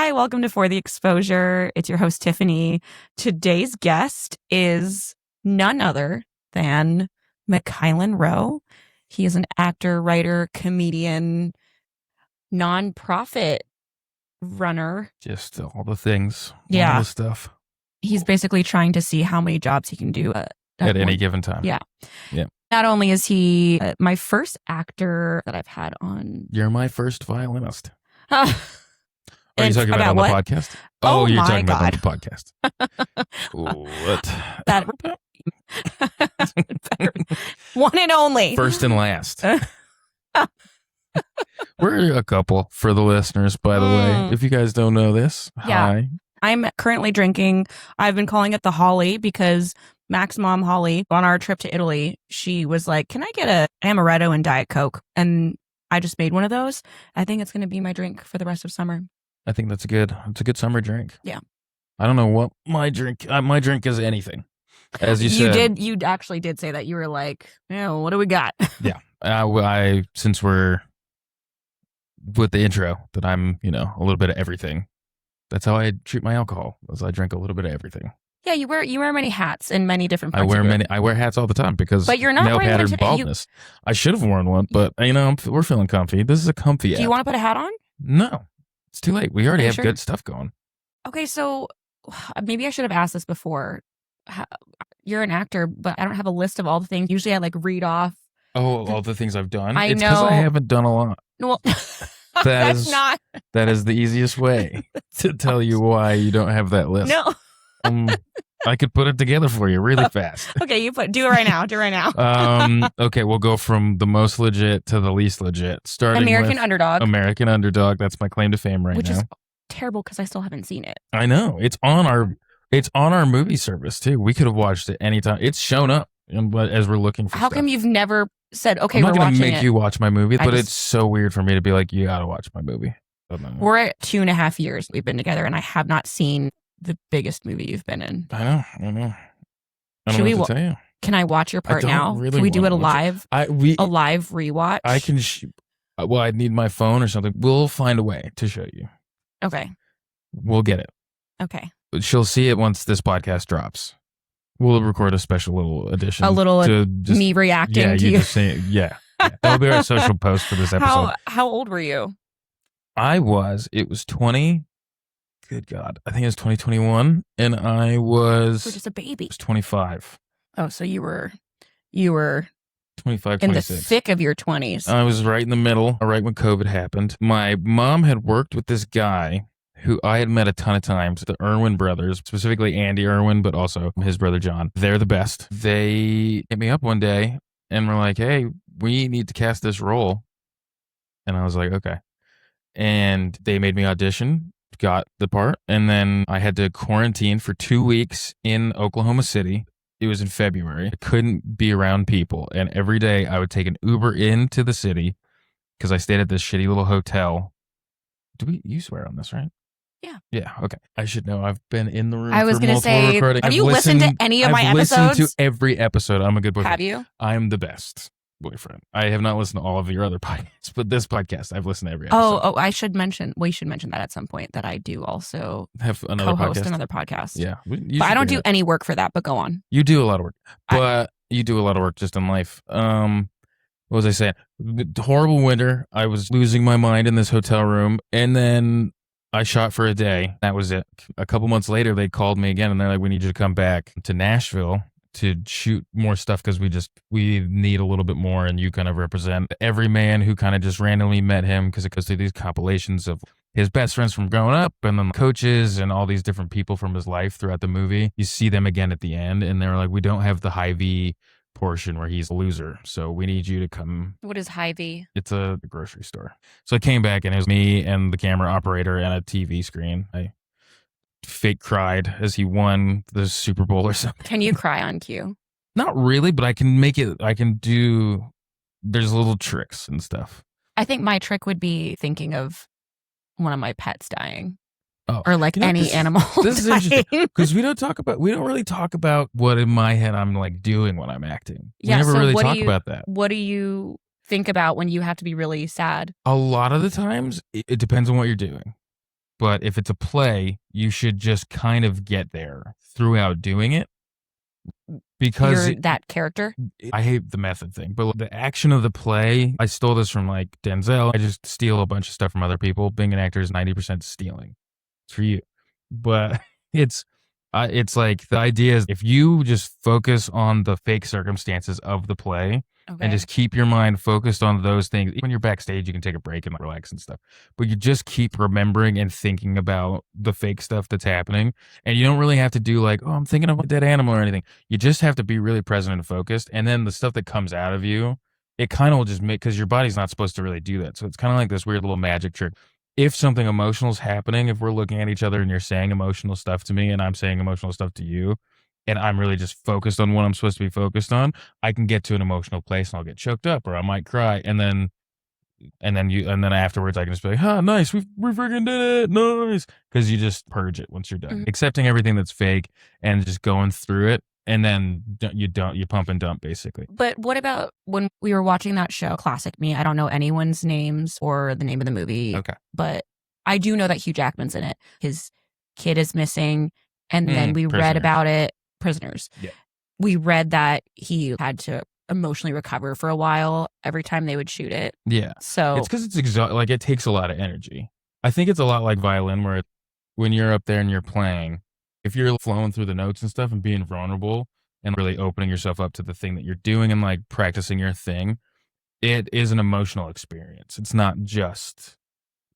Hi, welcome to For the Exposure. It's your host, Tiffany. Today's guest is none other than McKylin Rowe. He is an actor, writer, comedian, nonprofit runner. Just all the things. Yeah. All the stuff. He's basically trying to see how many jobs he can do at any given time. Yeah. Yeah. Not only is he my first actor that I've had on. You're my first violinist. Are you talking about on what? the podcast? Oh, you're my talking God. about on the podcast. What? That one and only. First and last. We're a couple for the listeners, by the way. If you guys don't know this, hi. I'm currently drinking. I've been calling it the Holly because Mac's mom, Holly, on our trip to Italy, she was like, "Can I get a amaretto and Diet Coke?" And I just made one of those. I think it's going to be my drink for the rest of summer. I think it's a good summer drink. Yeah. I don't know what my drink is anything. As you said. You actually did say that. You were like, what do we got? Yeah. Since we're with the intro that I'm, a little bit of everything. That's how I treat my alcohol, as I drink a little bit of everything. Yeah, you wear many hats in many different parts. I wear hats all the time because but you're not male wearing pattern baldness. I should have worn one, but we're feeling comfy. This is a comfy Do you want to put a hat on? No. It's too late. We already have sure? good stuff going. Okay, so maybe I should have asked this before. You're an actor, but I don't have a list of all the things. Usually I read off. Oh, all the things I've done? It's because I haven't done a lot. Well, that is the easiest way to tell you why you don't have that list. No. I could put it together for you really fast. Okay, do it right now. Do it right now. Okay, we'll go from the most legit to the least legit. Starting American with Underdog. American Underdog. That's my claim to fame right now. Which is terrible because I still haven't seen it. I know. It's on our movie service too. We could have watched it anytime. It's shown up as we're looking for How stuff. come you've never said, okay, I'm we're not watching it? going to make you watch my movie, but it's so weird for me to be like, you got to watch my movie. We're at 2.5 years we've been together, and I have not seen the biggest movie you've been in. I know. I don't know what to tell you. Can I watch your part now? Really can we do it live? A live rewatch? I can. I'd need my phone or something. We'll find a way to show you. Okay. We'll get it. Okay. She'll see it once this podcast drops. We'll record a special little edition. A little me reacting to you. Just saying, yeah. That'll be our social post for this episode. How old were you? It was 20. Good God. I think it was 2021. And I was. You were just a baby. I was 25. Oh, so you were 25, 26. In the thick of your 20s. I was right in the middle, right when COVID happened. My mom had worked with this guy who I had met a ton of times, the Irwin brothers, specifically Andy Irwin, but also his brother John. They're the best. They hit me up one day and were like, hey, we need to cast this role. And I was like, okay. And they made me audition, got the part, and then I had to quarantine for 2 weeks in Oklahoma City. It was in February. I couldn't be around people. And every day I would take an Uber into the city because I stayed at this shitty little hotel. You swear on this, right? Yeah. Yeah. Okay. I should know. I've been in the room. I was going to say, have you listened to any of my episodes? I've listened to every episode. I'm a good boyfriend. Have you? I'm the best boyfriend. I have not listened to all of your other podcasts, but this podcast, I've listened to every episode. Oh, we should mention that at some point that I do also have another co-host podcast. another podcast. Yeah. But I don't do any work for that, but go on. You do a lot of work, but you do a lot of work just in life. What was I saying? Horrible winter. I was losing my mind in this hotel room, and then I shot for a day. That was it. A couple months later, they called me again, and they're like, we need you to come back to Nashville to shoot more stuff because we need a little bit more, and you kind of represent every man who kind of just randomly met him because it goes through these compilations of his best friends from growing up and then coaches and all these different people from his life throughout the movie. You see them again at the end, and they're like, we don't have the Hy-Vee portion where he's a loser, so we need you to come. What is Hy-Vee? It's a grocery store. So I came back and it was me and the camera operator and a TV screen. I fake cried as he won the Super Bowl or something. Can you cry on cue? Not really, but I can make it. There's little tricks and stuff. I think my trick would be thinking of one of my pets dying. Oh, or any animal. This is interesting because we don't really talk about what in my head I'm like doing when I'm acting. We never really talk about that. What do you think about when you have to be really sad? A lot of the times, it depends on what you're doing. But if it's a play, you should just kind of get there throughout doing it. Because You're that character. I hate the method thing, but the action of the play, I stole this from like Denzel. I just steal a bunch of stuff from other people. Being an actor is 90% stealing. It's for you. But it's like the idea is if you just focus on the fake circumstances of the play and just keep your mind focused on those things. When you're backstage, you can take a break and relax and stuff. But you just keep remembering and thinking about the fake stuff that's happening. And you don't really have to do like, oh, I'm thinking of a dead animal or anything. You just have to be really present and focused. And then the stuff that comes out of you, it kind of will just make, because your body's not supposed to really do that. So it's kind of like this weird little magic trick. If something emotional is happening, if we're looking at each other and you're saying emotional stuff to me and I'm saying emotional stuff to you, and I'm really just focused on what I'm supposed to be focused on, I can get to an emotional place and I'll get choked up or I might cry. And then afterwards I can just be like, huh, nice. We freaking did it. Nice. Cause you just purge it once you're done, accepting everything that's fake and just going through it. And then you pump and dump basically. But what about when we were watching that show, Classic Me? I don't know anyone's names or the name of the movie. Okay. But I do know that Hugh Jackman's in it. His kid is missing. And then we read about it. Prisoners. Yeah. We read that he had to emotionally recover for a while every time they would shoot it. Yeah. So it's because it's like it takes a lot of energy. I think it's a lot like violin where when you're up there and you're playing, if you're flowing through the notes and stuff and being vulnerable and really opening yourself up to the thing that you're doing and like practicing your thing, it is an emotional experience. It's not just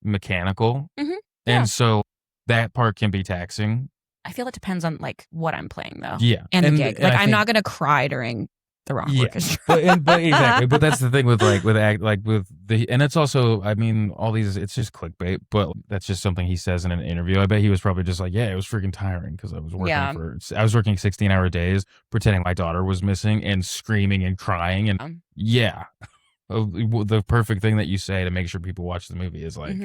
mechanical. Yeah. And so that part can be taxing. I feel it depends on like what I'm playing though. Yeah. And the gig. Like I'm not going to cry during the rock orchestra. but exactly. But that's the thing with and it's also, I mean, all these, it's just clickbait, but that's just something he says in an interview. I bet he was probably just like, yeah, it was freaking tiring because I was working 16-hour days pretending my daughter was missing and screaming and crying. And the perfect thing that you say to make sure people watch the movie is like,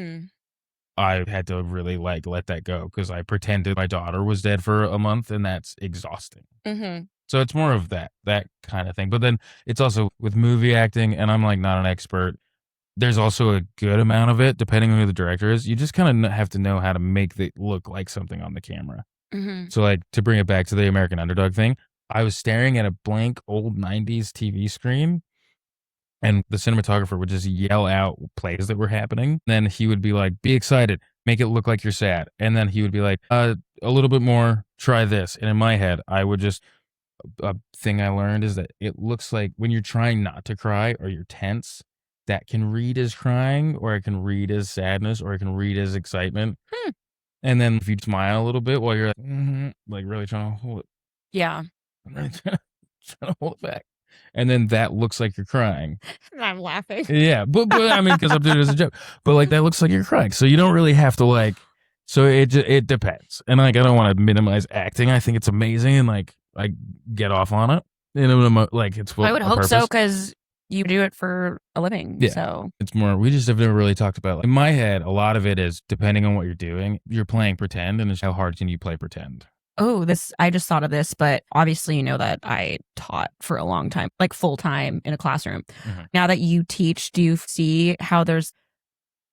I had to really like let that go because I pretended my daughter was dead for a month and that's exhausting. So it's more of that kind of thing. But then it's also with movie acting, and I'm like not an expert. There's also a good amount of it, depending on who the director is. You just kind of have to know how to make it look like something on the camera. So like to bring it back to the American Underdog thing, I was staring at a blank old 90s TV screen. And the cinematographer would just yell out plays that were happening. Then he would be like, be excited, make it look like you're sad. And then he would be like, a little bit more, try this. And in my head, I would just, a thing I learned is that it looks like when you're trying not to cry or you're tense, that can read as crying or it can read as sadness or it can read as excitement. And then if you smile a little bit while you're like really trying to hold it. Yeah. I'm really trying to hold it back. And then that looks like you're crying. I'm laughing. Yeah, but I mean, because I'm doing it as a joke. But like that looks like you're crying, so you don't really have to like. So it depends, and like I don't want to minimize acting. I think it's amazing, and like I get off on it. Like it's. I would hope so because you do it for a living. Yeah. So it's more. We just have never really talked about. Like, in my head, a lot of it is depending on what you're doing. You're playing pretend, and it's how hard can you play pretend. Oh, I just thought of this, but obviously you know that I taught for a long time, like full time in a classroom. Now that you teach, do you see how there's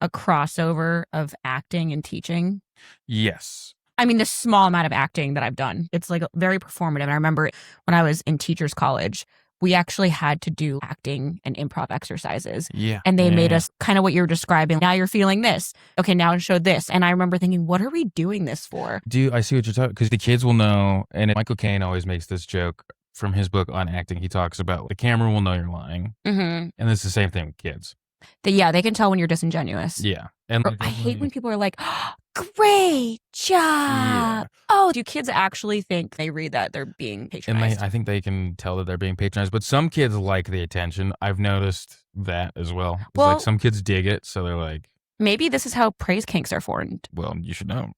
a crossover of acting and teaching? Yes. I mean, the small amount of acting that I've done, it's like very performative. And I remember when I was in teachers college, we actually had to do acting and improv exercises. Yeah. And they made us kind of what you're describing. Now you're feeling this. Okay, now show this. And I remember thinking, what are we doing this for? I see what you're talking, because the kids will know, and Michael Caine always makes this joke from his book on acting. He talks about the camera will know you're lying. And it's the same thing with kids. They can tell when you're disingenuous. Yeah. And I hate when people are like, oh, great job. Yeah. Oh, do kids actually think they read that they're being patronized? And I think they can tell that they're being patronized, but some kids like the attention. I've noticed that as well. It's like some kids dig it, so they're like, maybe this is how praise kinks are formed. Well, you should know.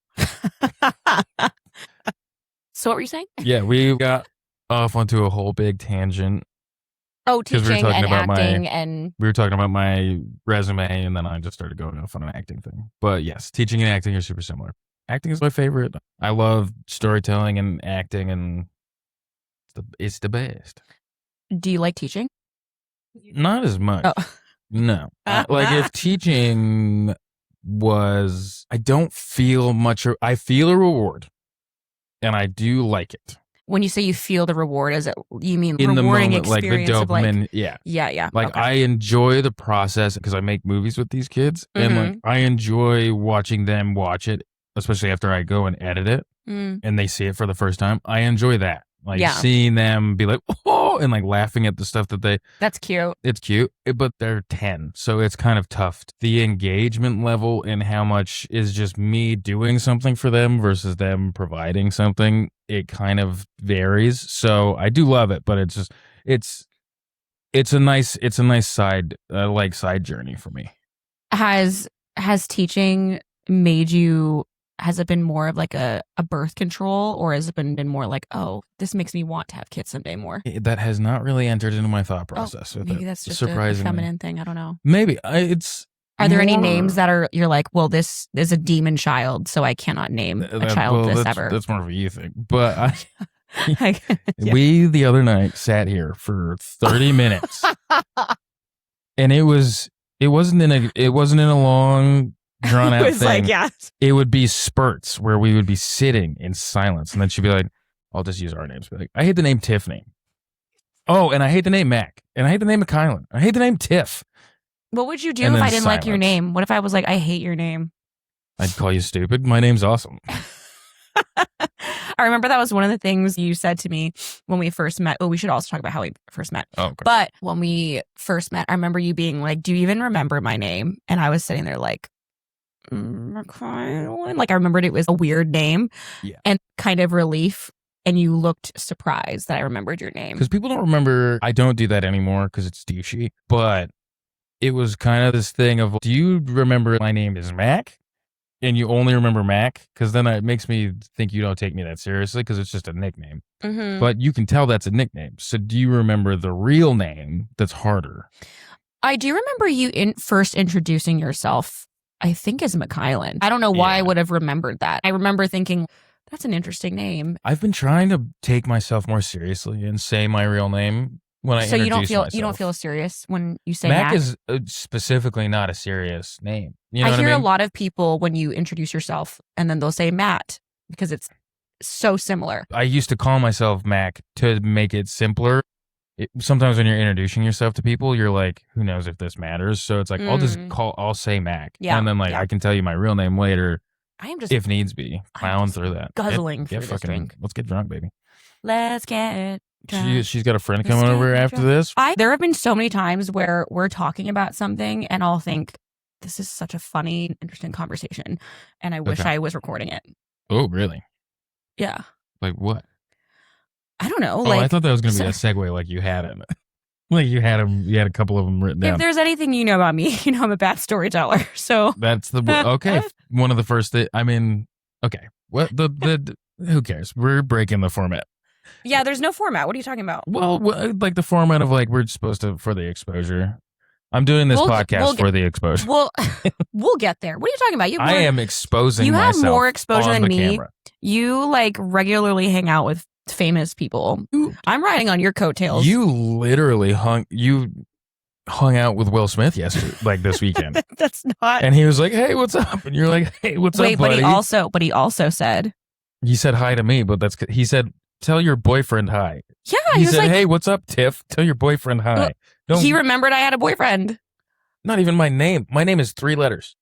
So what were you saying? Yeah, we got off onto a whole big tangent. Oh, teaching and acting and... We were talking about my resume, and then I just started going off on an acting thing. But yes, teaching and acting are super similar. Acting is my favorite. I love storytelling and acting, and it's the best. Do you like teaching? Not as much. Oh. No. Like if teaching was I don't feel much. I feel a reward, and I do like it. When you say you feel the reward, is it you mean In the rewarding moment, like the experience of like dopamine, yeah. yeah. Like Okay. I enjoy the process because I make movies with these kids, and like I enjoy watching them watch it, especially after I go and edit it, and they see it for the first time. I enjoy that, like seeing them be like, oh, and like laughing at the stuff that they. That's cute. It's cute, but they're 10, so it's kind of tough. The engagement level and how much is just me doing something for them versus them providing something, it kind of varies. So I do love it, but it's just it's a nice side side journey for me. Has teaching made you? Has it been more of like a birth control, or has it been more like, oh, this makes me want to have kids someday more? That has not really entered into my thought process. Maybe that's just surprisingly. a feminine thing. I don't know. Maybe it's. Are there any names that are you're like, well, this is a demon child, so I cannot name a child this ever? That's more of a you thing. But we the other night sat here for 30 minutes, and it wasn't in a long drawn out thing. Like, it would be spurts where we would be sitting in silence, and then she'd be like, "I'll just use our names." Be like, "I hate the name Tiffany." Oh, and I hate the name Mac, and I hate the name McKylin. I hate the name Tiff. What would you do if I didn't like your name? What if I was like, I hate your name? I'd call you stupid. My name's awesome. I remember that was one of the things you said to me when we first met. Oh, we should also talk about how we first met. Oh, okay. But when we first met, I remember you being like, do you even remember my name? And I was sitting there like, McKylin. Like I remembered it was a weird name and kind of relief. And you looked surprised that I remembered your name. Because people don't remember. I don't do that anymore because it's douchey. But it was kind of this thing of, do you remember my name is Mac? And you only remember Mac? Because then it makes me think you don't take me that seriously because it's just a nickname. But you can tell that's a nickname. So do you remember the real name that's harder? I do remember you first introducing yourself, I think, as McKylin. I don't know why I would have remembered that. I remember thinking, that's an interesting name. I've been trying to take myself more seriously and say my real name when I introduce myself. You don't feel serious when you say Mac? Mac is specifically not a serious name. You know I hear what I mean? a lot of people when you introduce yourself and then they'll say Matt because it's so similar. I used to call myself Mac to make it simpler. Sometimes when you're introducing yourself to people, you're like, who knows if this matters? So it's like, I'll say Mac. Yeah. And then I can tell you my real name later. I am just, if needs be, plowing through that. Guzzling for this drink. Let's get drunk, baby. Let's get drunk. She's got a friend coming over after this. There have been so many times where we're talking about something and I'll think, this is such a funny, interesting conversation. And I wish I was recording it. Oh, really? Yeah. Like what? I don't know. I thought that was going to be a segue like you had it. Like you had a couple of them written down. If there's anything you know about me, you know I'm a bad storyteller. So that's okay. One of the first okay. What the who cares? We're breaking the format. Yeah, there's no format. What are you talking about? Well, like the format of like we're supposed to for the exposure. I'm doing this podcast for the exposure. We'll get there. What are you talking about? I am exposing myself. You have more exposure than me. Camera. You like regularly hang out with famous people. I'm riding on your coattails. You literally hung out with Will Smith yesterday, like this weekend. That's not. And he was like, "Hey, what's up?" And you're like, "Hey, what's up, buddy?" But he also said, "He said hi to me," but he said, "Tell your boyfriend hi." Yeah, he said, like, "Hey, what's up, Tiff? Tell your boyfriend hi." He remembered I had a boyfriend. Not even my name. My name is 3 letters.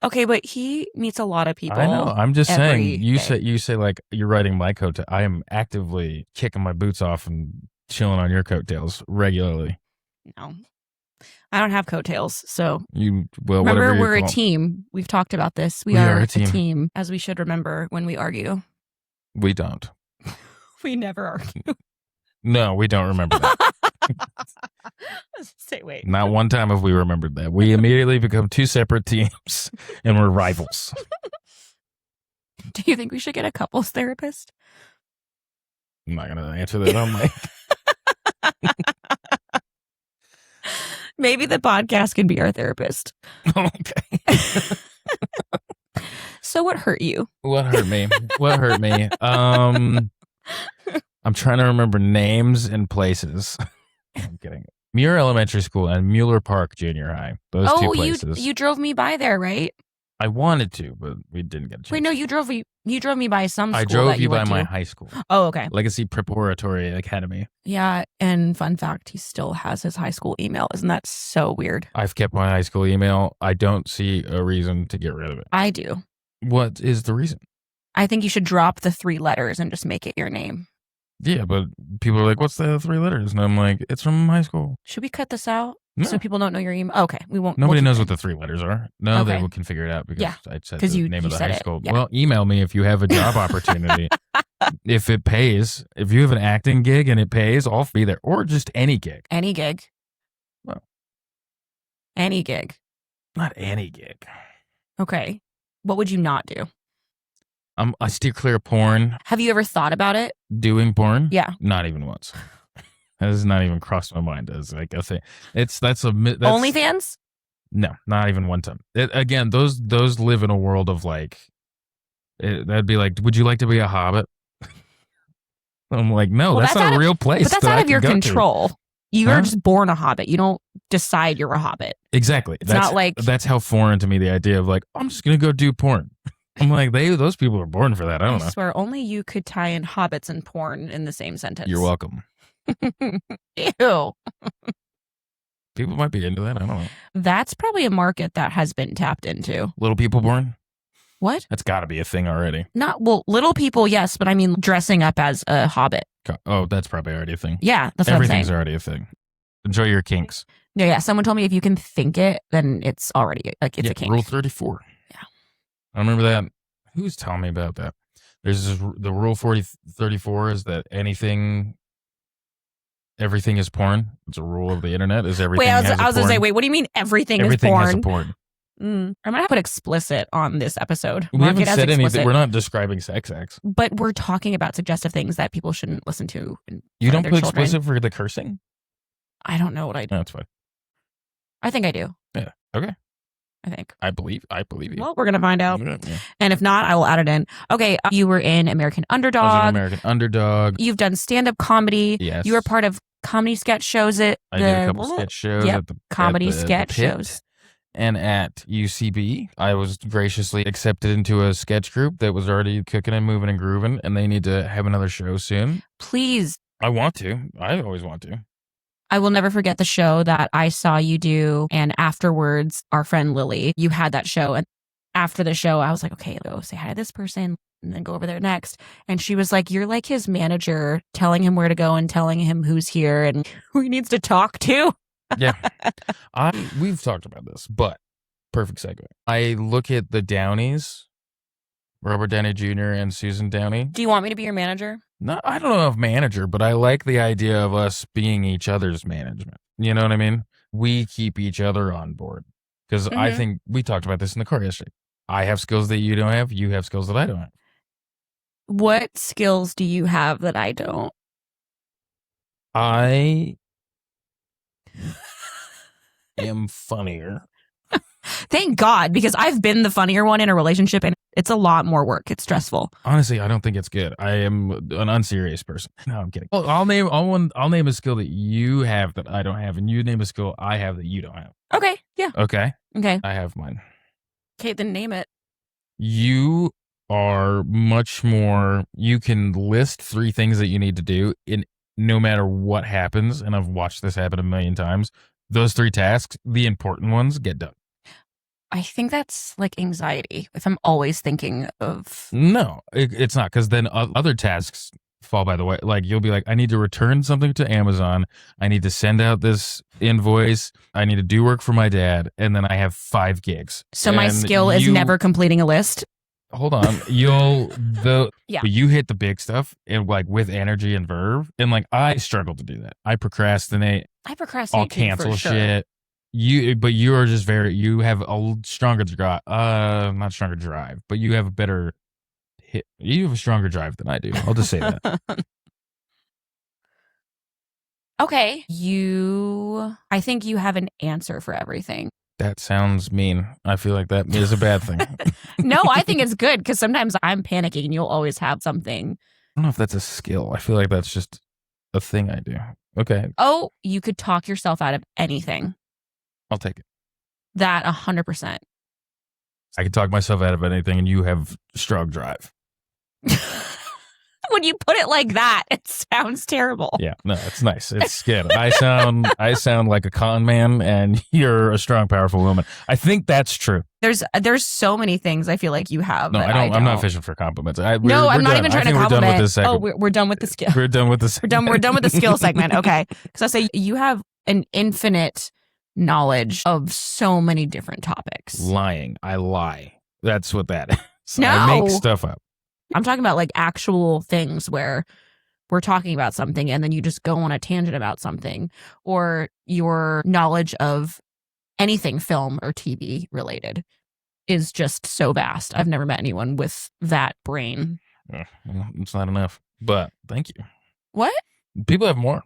Okay, but he meets a lot of people. I know. I'm just saying. You say like you're riding my coattail. I am actively kicking my boots off and chilling on your coattails regularly. No, I don't have coattails. So remember, we're a team. We've talked about this. We are a team, as we should remember when we argue. We don't. We never argue. No, we don't remember that. Wait. Not one time have we remembered that. We immediately become 2 separate teams and we're rivals. Do you think we should get a couples therapist? I'm not going to answer that on my... Maybe the podcast can be our therapist. Okay. So what hurt you? What hurt me? I'm trying to remember names and places. I'm kidding. Muir Elementary School and Mueller Park Junior High. Those two Oh, places. you drove me by there, right? I wanted to, but we didn't get a chance. Wait, no, you drove me by some school. I drove that you by went my to. high school. Oh, okay. Legacy Preparatory Academy. Yeah, and fun fact, he still has his high school email. Isn't that so weird? I've kept my high school email. I don't see a reason to get rid of it. I do. What is the reason? I think you should drop the 3 letters and just make it your name. Yeah, but people are like, what's the 3 letters? And I'm like, it's from high school. Should we cut this out? No. So people don't know your email? Okay, we won't. Nobody knows what the 3 letters are. No, Okay. they can figure it out because I said 'Cause the you name of the said high it. school. Yeah. Well, email me if you have a job opportunity. If it pays, if you have an acting gig and it pays, I'll be there. Or just any gig. Any gig. Well. Any gig. Not any gig. Okay. What would you not do? I steer clear of porn. Have you ever thought about it? Doing porn? Yeah. Not even once. That has not even crossed my mind as like a thing. That's OnlyFans? No, not even one time. Again, those live in a world of like, that'd be like, would you like to be a hobbit? I'm like, no, Well, that's not a real place. But that's that out I of your can go to. control. You are Huh? just born a hobbit. You don't decide you're a hobbit. Exactly. It's not like- that's how foreign to me the idea of like, I'm just gonna go do porn. I'm like, those people are born for that. I don't know. swear only you could tie in hobbits and porn in the same sentence. You're welcome. Ew. People might be into that. I don't know. That's probably a market that has been tapped into. Little people porn? What? That's got to be a thing already. Little people, yes, but I mean dressing up as a hobbit. Oh, that's probably already a thing. Yeah, that's what I'm Everything's saying. already a thing. Enjoy your kinks. Yeah. Someone told me if you can think it, then it's already a kink. Rule 34. Yeah. I remember that. Who's telling me about that? There's the rule 34 is that everything is porn. It's a rule of the internet. Is everything? Wait, I was has a going to porn. say, wait, what do you mean everything Everything is porn? has a porn. I'm going to put explicit on this episode. We Mark haven't it as said explicit. anything. We're not describing sex acts. But we're talking about suggestive things that people shouldn't listen to. You don't their put children. explicit for the cursing? I don't know what I do. No, it's fine. I think I do. Yeah. Okay. I think. I believe you. Well, we're going to find out. Yeah. And if not, I will add it in. Okay. You were in American I was Underdog. an American Underdog. You've done stand-up comedy. Yes. You were part of comedy sketch shows at I did a couple sketch shows Yep, at the comedy at the sketch Pit. shows. And at UCB, I was graciously accepted into a sketch group that was already cooking and moving and grooving, and they need to have another show soon. Please. I want to. I always want to. I will never forget the show that I saw you do. And afterwards, our friend Lily, you had that show. And after the show, I was like, okay, go say hi to this person and then go over there next. And she was like, you're like his manager, telling him where to go and telling him who's here and who he needs to talk to. Yeah. We've talked about this, but perfect segue. I look at the Downeys, Robert Downey Jr. and Susan Downey. Do you want me to be your manager? No, I don't know if manager, but I like the idea of us being each other's management. You know what I mean? We keep each other on board. Because I think we talked about this in the car yesterday. I have skills that you don't have. You have skills that I don't have. What skills do you have that I don't? I am funnier. Thank God, because I've been the funnier one in a relationship and it's a lot more work. It's stressful. Honestly, I don't think it's good. I am an unserious person. No, I'm kidding. Well, I'll name a skill that you have that I don't have, and you name a skill I have that you don't have. Okay. Yeah. Okay? Okay. I have mine. Okay, then name it. You are much more, you can list 3 things that you need to do in no matter what happens, and I've watched this happen a million times. Those 3 tasks, the important ones, get done. I think that's like anxiety. If I'm always thinking of. No, it's not, because then other tasks fall by the way. Like you'll be like, I need to return something to Amazon. I need to send out this invoice. I need to do work for my dad. And then I have 5 gigs. So my And skill is never completing a list. Hold on. Yeah. You hit the big stuff and like with energy and verve. And like I struggle to do that. I procrastinate. I procrastinate. I'll cancel for sure. shit. You are just you have a stronger drive. Not stronger drive, but you have a better hit. You have a stronger drive than I do. I'll just say that. Okay. I think you have an answer for everything. That sounds mean. I feel like that is a bad thing. No, I think it's good because sometimes I'm panicking and you'll always have something. I don't know if that's a skill. I feel like that's just a thing I do. Okay. Oh, you could talk yourself out of anything. I'll take it. That 100%. I can talk myself out of anything, and you have strong drive. When you put it like that, it sounds terrible. Yeah, no, it's nice. It's good. I sound like a con man, and you're a strong, powerful woman. I think that's true. There's so many things I feel like you have. No, I don't. don't. I'm not fishing for compliments. I'm not done. even trying to We're compliment. done with this segment. We're done with the skill. We're done with this. We're done with the skill segment. Okay, because I say you have an infinite knowledge of so many different topics. Lying. I lie. That's what that is. No. I make stuff up. I'm talking about like actual things where we're talking about something and then you just go on a tangent about something, or your knowledge of anything film or TV related is just so vast. I've never met anyone with that brain. Well, it's not enough, but thank you. What? People have more.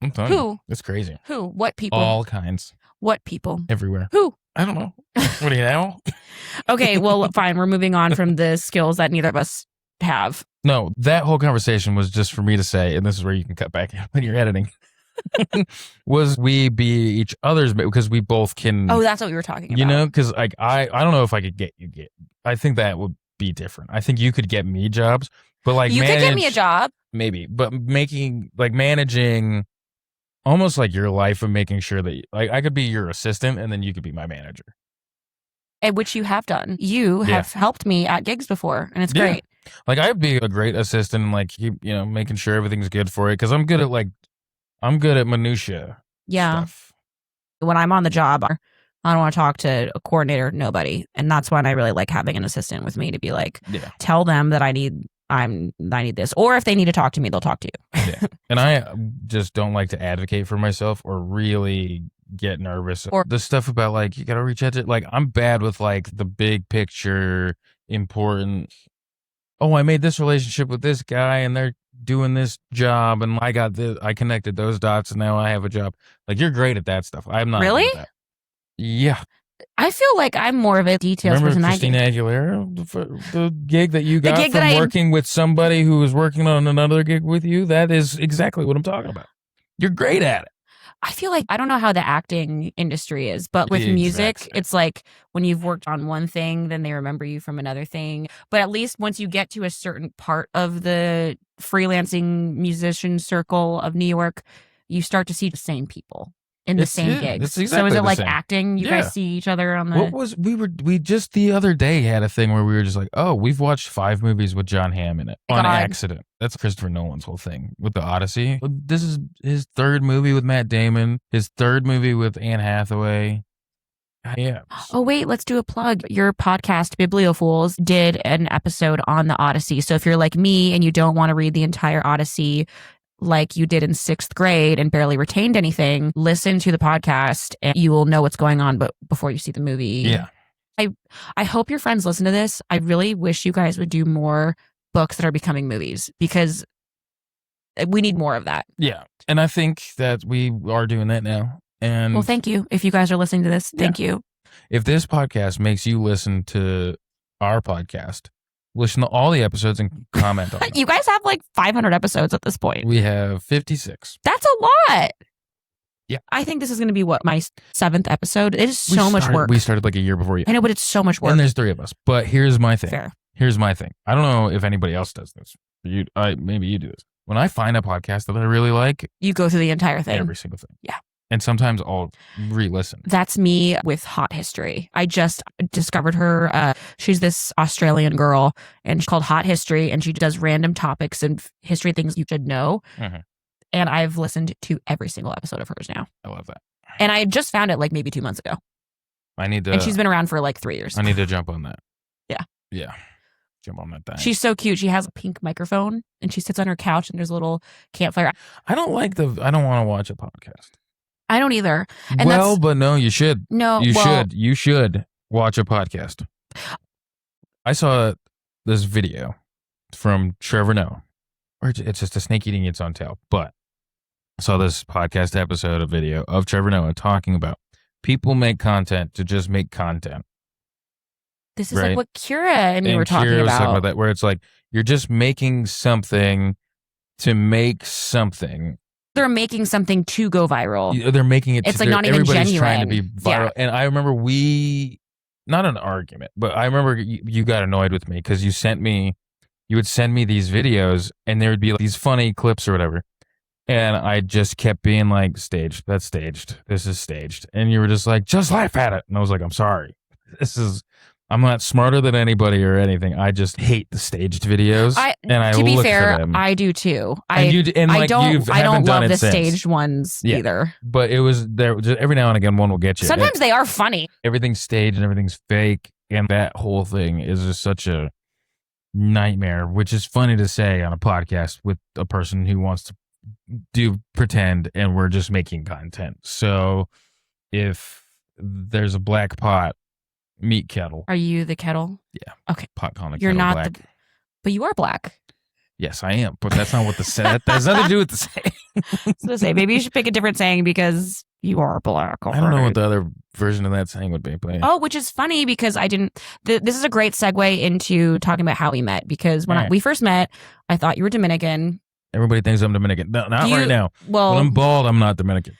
I'm telling Who? you. It's crazy. Who? What people? All kinds. What people? Everywhere. Who? I don't know. What do you know? Okay, well, fine. We're moving on from the skills that neither of us have. No, that whole conversation was just for me to say, and this is where you can cut back when you're editing, was we be each other's, because we both can. Oh, that's what we were talking about. You know, because like I don't know if I could get you. I think that would be different. I think you could get me jobs, but like you could get me a job, maybe, but managing almost like your life and making sure that like I could be your assistant and then you could be my manager. Which you have done. You have helped me at gigs before, and it's great. Like I'd be a great assistant and like making sure everything's good for it, because I'm good at minutia. Yeah. Stuff. When I'm on the job, I don't want to talk to a coordinator, nobody, and that's when I really like having an assistant with me to be like, tell them that I need this, or if they need to talk to me, they'll talk to you. Yeah. And I just don't like to advocate for myself or really get nervous, or the stuff about like you gotta reach out to, like I'm bad with like the big picture important. Oh, I made this relationship with this guy and they're doing this job and I connected those dots and now I have a job. Like you're great at that stuff. I'm not. Really? Good at that. Yeah. I feel like I'm more of a details person. Christina Aguilera, the gig that you got from working with somebody who was working on another gig with you? That is exactly what I'm talking about. You're great at it. I feel like I don't know how the acting industry is, but with music, it's like when you've worked on one thing, then they remember you from another thing. But at least once you get to a certain part of the freelancing musician circle of New York, you start to see the same people in the same gigs. Exactly, so is it like same. acting? You guys see each other on the... We just the other day had a thing where we were just like, oh, we've watched 5 movies with John Hamm in it on accident. That's Christopher Nolan's whole thing with the Odyssey. This is his 3rd movie with Matt Damon, his 3rd movie with Anne Hathaway. Yeah. Oh, wait, let's do a plug. Your podcast, Bibliofools, did an episode on the Odyssey. So if you're like me and you don't want to read the entire Odyssey like you did in 6th grade and barely retained anything, listen to the podcast and you will know what's going on before you see the movie. Yeah. I hope your friends listen to this. I really wish you guys would do more books that are becoming movies, because we need more of that. Yeah. And I think that we are doing that now. And well, thank you. If you guys are listening to this, thank you. If this podcast makes you listen to our podcast, listen to all the episodes and comment on them. You guys have like 500 episodes at this point. We have 56. That's a lot. Yeah. I think this is going to be my 7th episode. It is so much work. We started like a year before you. I know, but it's so much work. And there's 3 of us. But here's my thing. Fair. Here's my thing. I don't know if anybody else does this. Maybe you do this. When I find a podcast that I really like, you go through the entire thing. Every single thing. Yeah. And sometimes I'll re-listen. That's me with Hot History. I just discovered her. She's this Australian girl, and she's called Hot History, and she does random topics and history things you should know. Mm-hmm. And I've listened to every single episode of hers now. I love that. And I just found it like maybe 2 months ago. I need to. And she's been around for like 3 years. I need to jump on that. Yeah. Yeah. Jump on that thing. She's so cute. She has a pink microphone, and she sits on her couch, and there's a little campfire. I don't want to watch a podcast. I don't either. And but no, you should. No, You should watch a podcast. I saw this video from Trevor Noah, or it's just a snake eating its own tail. But I saw this podcast episode, a video of Trevor Noah talking about people make content to just make content. This is like what Kira and me were talking was about. Talking about that, where it's like you're just making something to make something. they're making something to go viral. They're making it. It's like not even everybody's genuine. trying to be viral. Yeah. And I remember not an argument, but I remember you got annoyed with me because you would send me these videos and there would be like these funny clips or whatever. And I just kept being like, staged. That's staged. This is staged. And you were just like, just laugh at it. And I was like, I'm sorry. I'm not smarter than anybody or anything. I just hate the staged videos. To be fair, I do too. I don't love the staged ones either. But it was there. Just every now and again, one will get you. Sometimes they are funny. Everything's staged and everything's fake. And that whole thing is just such a nightmare, which is funny to say on a podcast with a person who wants to do pretend and we're just making content. So if there's a black pot, meat kettle. Are you the kettle? Yeah. Okay. Pot calling the You're kettle not black. But you are black. Yes, I am. But that's not what that has nothing to do with the saying. So to say, maybe you should pick a different saying because you are black. I don't know what the other version of that saying would be. But Oh, which is funny because I didn't. This is a great segue into talking about how we met. Because when we first met, I thought you were Dominican. Everybody thinks I'm Dominican. No, not right now. Well, when I'm bald, I'm not Dominican.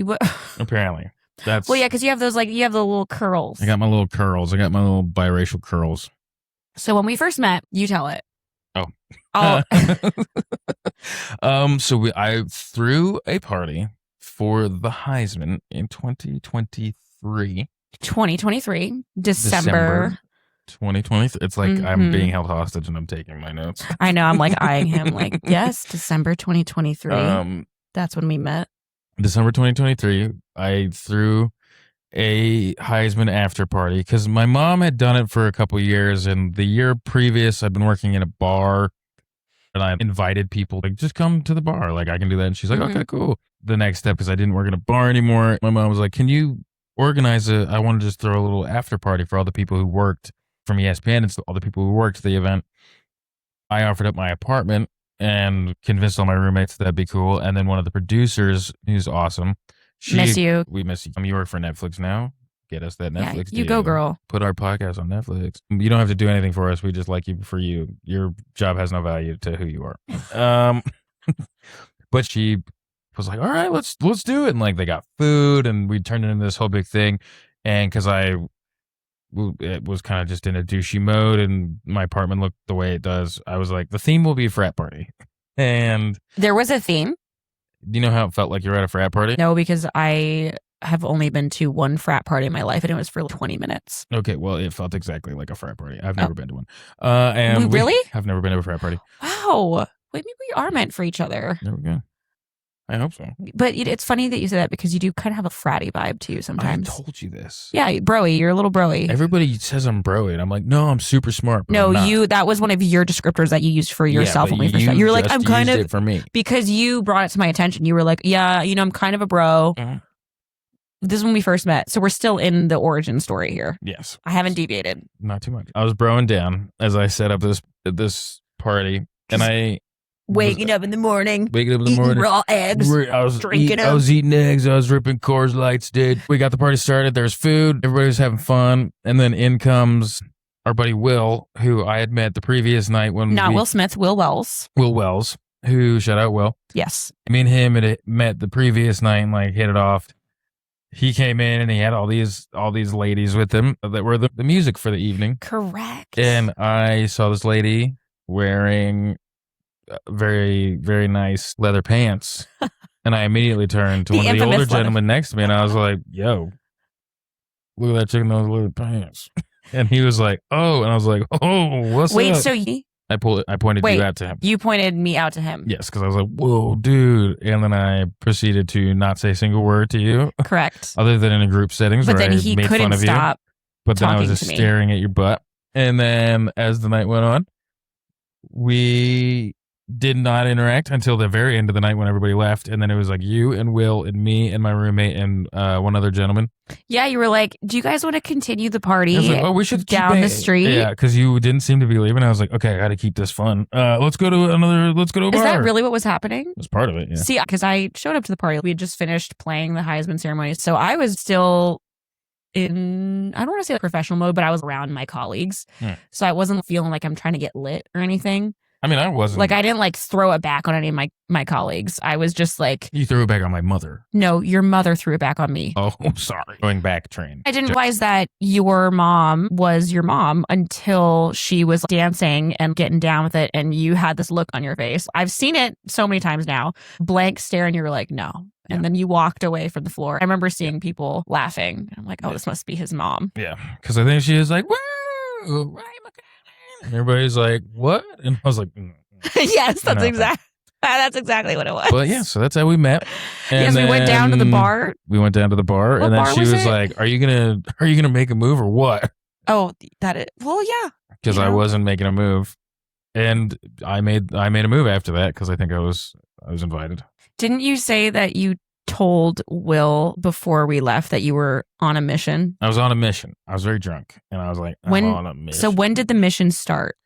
What? Apparently. Well, yeah, because you have the little curls. I got my little curls. I got my little biracial curls. So when we first met, you tell it. Oh. I threw a party for the Heisman in 2023. 2023, December 2023. It's like I'm being held hostage and I'm taking my notes. I know. I'm like eyeing him like, yes, December 2023. That's when we met. December 2023, I threw a Heisman after party because my mom had done it for a couple years, and the year previous, I'd been working in a bar, and I invited people like just come to the bar, like I can do that. And she's like, okay, cool. The next step, because I didn't work in a bar anymore, my mom was like, can you organize I want to just throw a little after party for all the people who worked from ESPN and all the people who worked the event. I offered up my apartment and convinced all my roommates that'd be cool. And then one of the producers, who's awesome. Miss you. We miss you. You work for Netflix now. Get us that Netflix deal. You go, girl. Put our podcast on Netflix. You don't have to do anything for us. We just like you for you. Your job has no value to who you are. But she was like, all right, let's do it. And like they got food and we turned it into this whole big thing. And because it was kind of just in a douchey mode and my apartment looked the way it does, I was like, the theme will be frat party. And there was a theme. Do you know how it felt like you were at a frat party? No, because I have only been to one frat party in my life and it was for 20 minutes. Okay, well, it felt exactly like a frat party. I've never been to one. And really? I've never been to a frat party. Wow. Wait, maybe we are meant for each other. There we go. I hope so. But it's funny that you say that because you do kind of have a fratty vibe too sometimes. I told you this. Yeah, broy. You're a little broy. Everybody says I'm broy, and I'm like, no, I'm super smart. But no, I'm not. That was one of your descriptors that you used for yourself when we first met. You were like, I'm kind of it for me because you brought it to my attention. You were like, yeah, I'm kind of a bro. Mm-hmm. This is when we first met, so we're still in the origin story here. Yes, I haven't deviated. Not too much. I was broing down as I set up this party, and I. Waking up in the morning, eating raw eggs, I was eating eggs, I was ripping Coors Lights, dude. We got the party started, there's food, everybody was having fun, and then in comes our buddy Will, who I had met the previous night when Will Smith, Will Wells. Will Wells, who, shout out Will. Yes. Me and him had met the previous night and like hit it off. He came in and he had all these ladies with him that were the music for the evening. Correct. And I saw this lady wearing very, very nice leather pants. And I immediately turned to one of the older gentlemen next to me and I was like, yo, look at that chick in those leather pants. And he was like, oh, and I was like, oh, what's up? So I pointed you out to him. You pointed me out to him. Yes, because I was like, whoa, dude. And then I proceeded to not say a single word to you. Correct. Other than in a group settings but where then I he made couldn't fun of stop you. But then I was just staring at your butt. And then as the night went on, we did not interact until the very end of the night when everybody left. And then it was like you and Will and me and my roommate and one other gentleman. Yeah, you were like, do you guys want to continue the party we should down the street? Yeah, because you didn't seem to be leaving. I was like, okay, I got to keep this fun. Let's go to a bar. Is that really what was happening? It was part of it, yeah. See, because I showed up to the party. We had just finished playing the Heisman ceremony. So I was still in, I don't want to say like professional mode, but I was around my colleagues. So I wasn't feeling like I'm trying to get lit or anything. I mean, I wasn't. Like, I didn't like throw it back on any of my colleagues. I was just like, You threw it back on my mother. no, your mother threw it back on me. Oh, sorry. Going back train. I didn't realize that your mom was your mom until she was dancing and getting down with it, and you had this look on your face. I've seen it so many times now. Blank stare, and you were like, no. And then you walked away from the floor. I remember seeing people laughing. I'm like, oh, this must be his mom. Yeah, because I think she was like, woo, right, McKylin. And everybody's like, what? And I was like, Yes, that's exactly what it was. But yeah, so that's how we met. And yes, we went down to the bar. We went down to the bar, and then she was like, "Are you gonna make a move or what?" Oh, well, yeah. Because I wasn't making a move, and I made a move after that because I think I was invited. Didn't you say that you told Will before we left that you were on a mission? I was on a mission. I was very drunk, and I was like, I'm on a mission. So when did the mission start?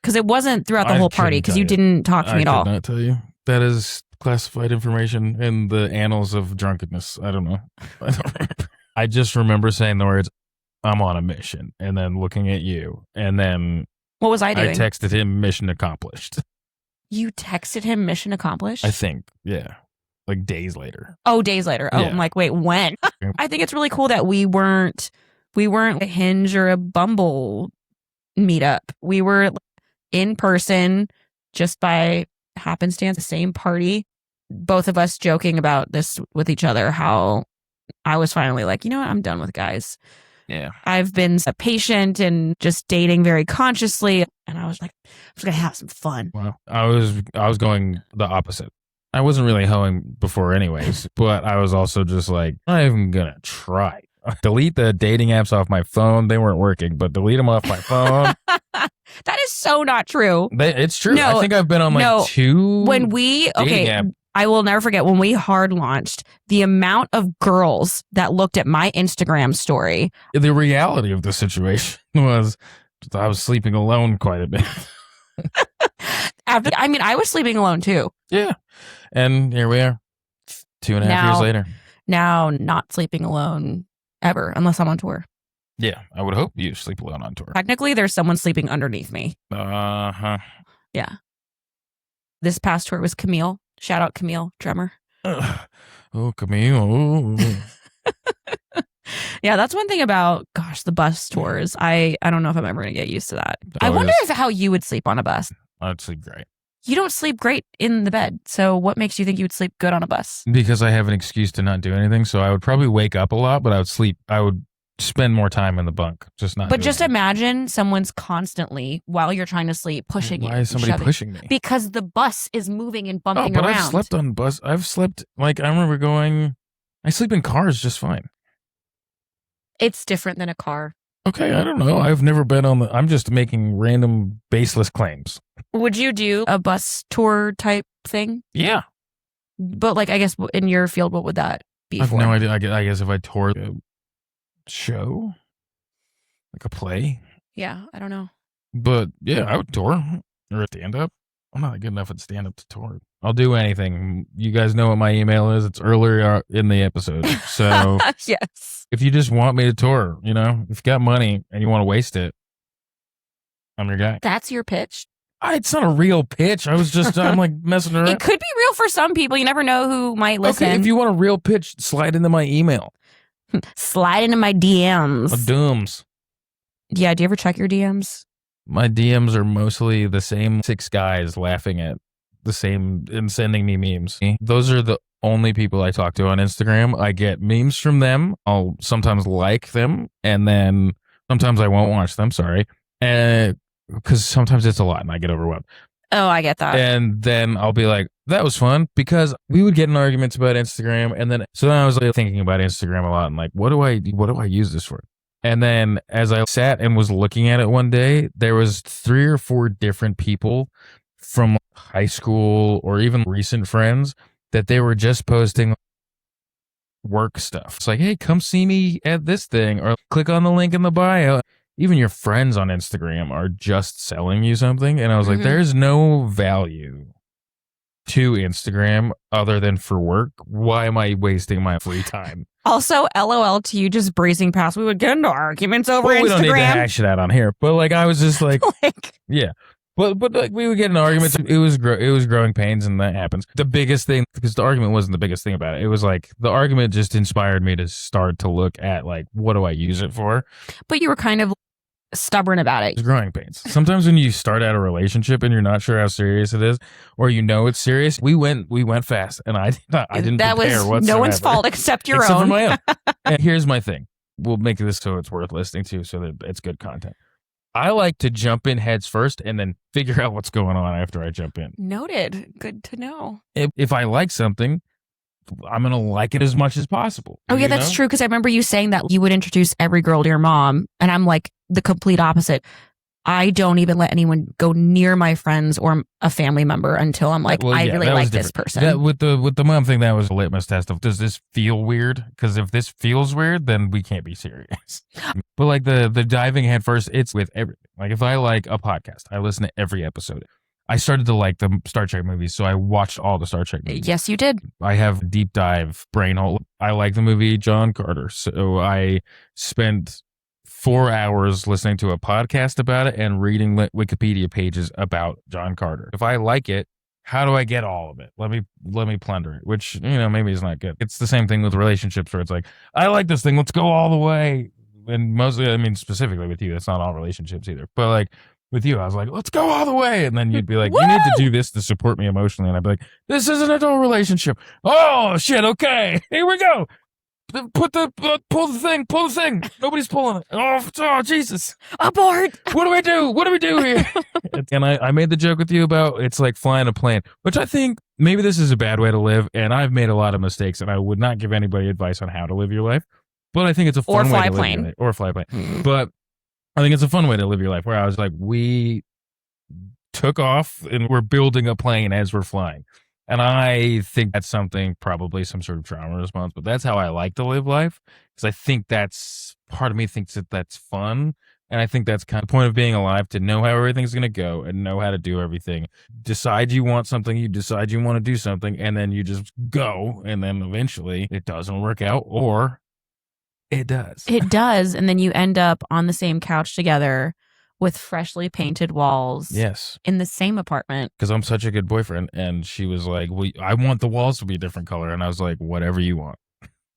Because it wasn't throughout the whole party, because you didn't talk to me at all. I could not tell you. That is classified information in the annals of drunkenness. I don't know. I don't remember. I just remember saying the words, I'm on a mission, and then looking at you, and then... What was I doing? I texted him mission accomplished. You texted him mission accomplished? I think, yeah. Like days later. Oh, days later. Oh, yeah. I'm like, wait, when? I think it's really cool that we weren't a Hinge or a Bumble meetup. We were in person, just by happenstance, the same party. Both of us joking about this with each other, how I was finally like, you know what, I'm done with guys. Yeah. I've been a patient and just dating very consciously. And I was like, I'm just going to have some fun. Well, I was going the opposite. I wasn't really hoeing before anyways, but I was also just like, I'm going to try. Delete the dating apps off my phone. They weren't working, but delete them off my phone. That is so not true. It's true. No, I think I've been on like 2 when we I will never forget when we hard launched, the amount of girls that looked at my Instagram story. The reality of the situation was I was sleeping alone quite a bit. I was sleeping alone too. Yeah. And here we are 2.5 years later. Now not sleeping alone ever, unless I'm on tour. Yeah, I would hope you sleep alone on tour. Technically, there's someone sleeping underneath me. Uh-huh. Yeah. This past tour was Camille. Shout out Camille, drummer. Oh, Camille. Yeah, that's one thing about, the bus tours. I don't know if I'm ever going to get used to that. I wonder how you would sleep on a bus. I'd sleep great. You don't sleep great in the bed. So what makes you think you would sleep good on a bus? Because I have an excuse to not do anything. So I would probably wake up a lot, but I would spend more time in the bunk. Just imagine someone's constantly, while you're trying to sleep, pushing you. Why is somebody pushing me? Because the bus is moving and bumping around. I've slept on bus. I've slept, I remember I sleep in cars just fine. It's different than a car. Okay, I don't know. I've never been I'm just making random baseless claims. Would you do a bus tour type thing? Yeah. But I guess in your field, what would that be I have for? no idea. I guess if I toured a show, like a play. Yeah, I don't know. But yeah, I would tour or stand up. I'm not good enough at stand up to tour. I'll do anything. You guys know what my email is. It's earlier in the episode. So yes. If you just want me to tour, if you got money and you want to waste it, I'm your guy. That's your pitch? It's not a real pitch. I'm messing around. It could be real for some people. You never know who might listen. Okay, if you want a real pitch, slide into my email. Slide into my DMs. My DMs. Yeah, do you ever check your DMs? My DMs are mostly the same 6 guys laughing at the same and sending me memes. Those are the only people I talk to on Instagram. I get memes from them. I'll sometimes like them, and then sometimes I won't watch them. Sorry. Because sometimes it's a lot and I get overwhelmed. Oh, I get that. And then I'll be like, that was fun, because we would get in arguments about Instagram. And then I was thinking about Instagram a lot and what do I use this for? And then as I sat and was looking at it one day, there was 3 or 4 different people from high school or even recent friends that they were just posting work stuff. It's like, hey, come see me at this thing, or click on the link in the bio. Even your friends on Instagram are just selling you something. And I was like, there's no value to Instagram other than for work. Why am I wasting my free time? Also, LOL to you just breezing past. We would get into arguments over Instagram. We don't need to hash it out on here. But I was just like, yeah. But like we would get in arguments. It was growing pains, and that happens. The biggest thing, because the argument wasn't the biggest thing about it. It was like the argument just inspired me to start to look at like, what do I use it for? But you were kind of stubborn about it. It's growing pains. Sometimes when you start out a relationship and you're not sure how serious it is, or you know it's serious, we went fast, and I didn't That prepare was whatsoever. no one's fault except your Except own. for my own. And here's my thing. We'll make this so it's worth listening to, so that it's good content. I like to jump in heads first and then figure out what's going on after I jump in. Noted. Good to know. If I like something, I'm going to like it as much as possible. Oh, yeah, that's true. Because I remember you saying that you would introduce every girl to your mom. And I'm like the complete opposite. I don't even let anyone go near my friends or a family member until I'm like, I really like this person. With the mom thing, that was a litmus test of, does this feel weird? Because if this feels weird, then we can't be serious. But like the diving head first, it's with everything. Like if I like a podcast, I listen to every episode. I started to like the Star Trek movies, so I watched all the Star Trek movies. Yes, you did. I have a deep dive brain hole. I like the movie John Carter, so I spent 4 hours listening to a podcast about it and reading Wikipedia pages about John Carter. If I like it, how do I get all of it? Let me plunder it, which, maybe is not good. It's the same thing with relationships where it's like, I like this thing, let's go all the way. And mostly, specifically with you, that's not all relationships either. But like with you, I was like, let's go all the way. And then you'd be like, you need to do this to support me emotionally. And I'd be like, this is an adult relationship. Oh, shit, okay, here we go. Pull the thing. Nobody's pulling it. Oh, Jesus. Abort. What do we do here? And I made the joke with you about it's like flying a plane, which I think maybe this is a bad way to live. And I've made a lot of mistakes, and I would not give anybody advice on how to live your life. But I think it's a fun way to live your life. Or fly a plane. But I think it's a fun way to live your life, where I was like, we took off and we're building a plane as we're flying. And I think that's something, probably some sort of trauma response, but that's how I like to live life. Because I think that's, part of me thinks that that's fun. And I think that's kind of the point of being alive, to know how everything's going to go and know how to do everything. Decide you want something, you decide you want to do something, and then you just go. And then eventually it doesn't work out, or it does. It does. And then you end up on the same couch together with freshly painted walls. Yes. In the same apartment. Because I'm such a good boyfriend. And she was like, I want the walls to be a different color. And I was like, whatever you want.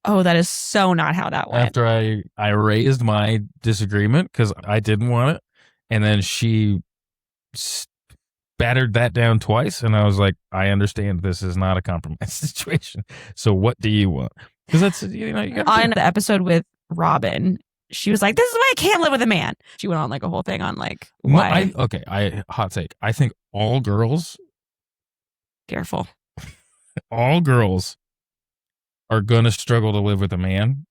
Oh, that is so not how that went. After I raised my disagreement because I didn't want it. And then she battered that down twice. And I was like, I understand this is not a compromise situation. So what do you want? Because that's, you got on the episode with Robin, she was like, this is why I can't live with a man. She went on like a whole thing on like, why. Hot take. I think all girls. Careful. All girls are going to struggle to live with a man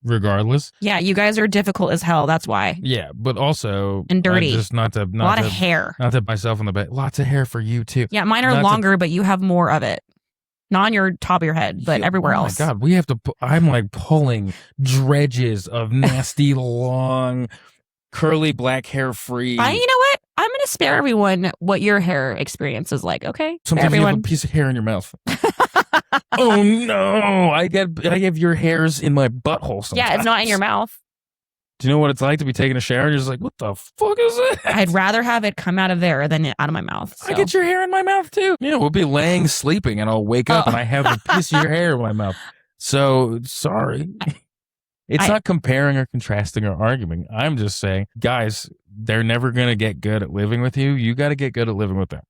regardless. Yeah, you guys are difficult as hell. That's why. Yeah, but also. And dirty. Just not a lot of hair. Not to myself in the back. Lots of hair for you too. Yeah, mine are longer, but you have more of it. Not on your top of your head, but everywhere else. Oh my God, we have to. I'm like pulling dredges of nasty, long, curly black hair free. You know what? I'm going to spare everyone what your hair experience is like. Okay. Sometimes you have a piece of hair in your mouth. Oh no! I have your hairs in my butthole sometimes. Yeah, it's not in your mouth. Do you know what it's like to be taking a shower and you're just like, what the fuck is it? I'd rather have it come out of there than out of my mouth. So. I get your hair in my mouth too. Yeah, we'll be laying sleeping and I'll wake up and I have a piece of your hair in my mouth. So, sorry. It's not comparing or contrasting or arguing. I'm just saying, guys, they're never going to get good at living with you. You got to get good at living with them.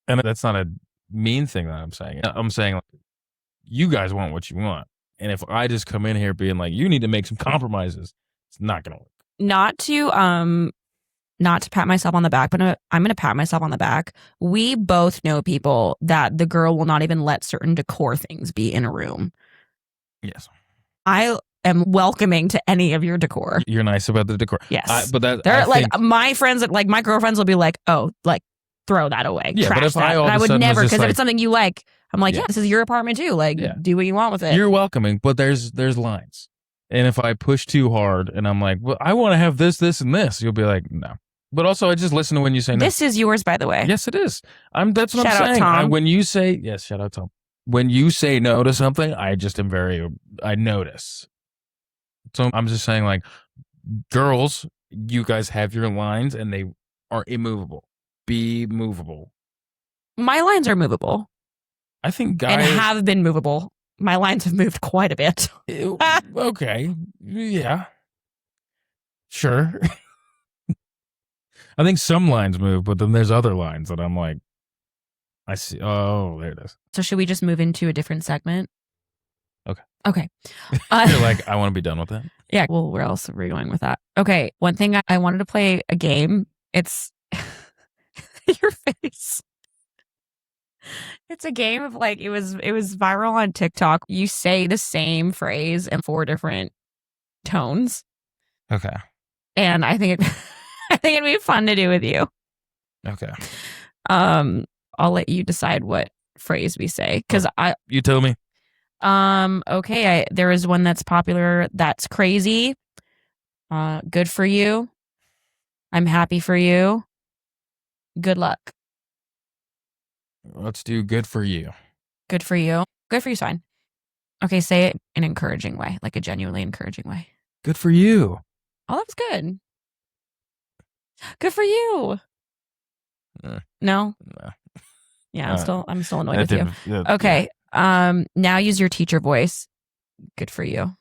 And that's not a mean thing that I'm saying. I'm saying, like, you guys want what you want. And if I just come in here being like, you need to make some compromises, it's not going to work. Not to pat myself on the back, but I'm going to pat myself on the back. We both know people that the girl will not even let certain decor things be in a room. Yes. I am welcoming to any of your decor. You're nice about the decor. Yes. But that, they're like, my friends, like my girlfriends will be like, oh, like, throw that away. Yeah, trash but if that. I would never, because if it's something you like, I'm like, yeah, this is your apartment too. Like, do what you want with it. You're welcoming, but there's lines. And if I push too hard and I'm like, well, I want to have this, this, and this, you'll be like, no. But also, I just listen to when you say no. This is yours, by the way. Yes, it is. That's what shout I'm saying. Out, Tom. When you say, yes, shout out, Tom. When you say no to something, I just am I notice. So I'm just saying, like, girls You guys have your lines and they are immovable. Be movable. My lines are movable I think and guys have been movable. My lines have moved quite a bit. okay. Yeah. Sure. I think some lines move, but then there's other lines that I'm like, I see. Oh, there it is. So should we just move into a different segment? Okay. Okay. You're like, I want to be done with that. Yeah. Well, where else are we going with that? Okay. One thing I wanted to play a game. It's your face. It's a game of like it was viral on TikTok. You say the same phrase in 4 different tones. Okay. And I think I think it'd be fun to do with you. Okay. I'll let you decide what phrase we say cuz You tell me. Okay, there is one that's popular that's crazy. Good for you. I'm happy for you. Good luck. Let's do good for you. Good for you. Good for you's fine. Okay, say it in an encouraging way, like a genuinely encouraging way. Good for you. Oh, that was good. Good for you. No? No. Yeah, I'm still annoyed with you. Okay. Yeah. Now use your teacher voice. Good for you.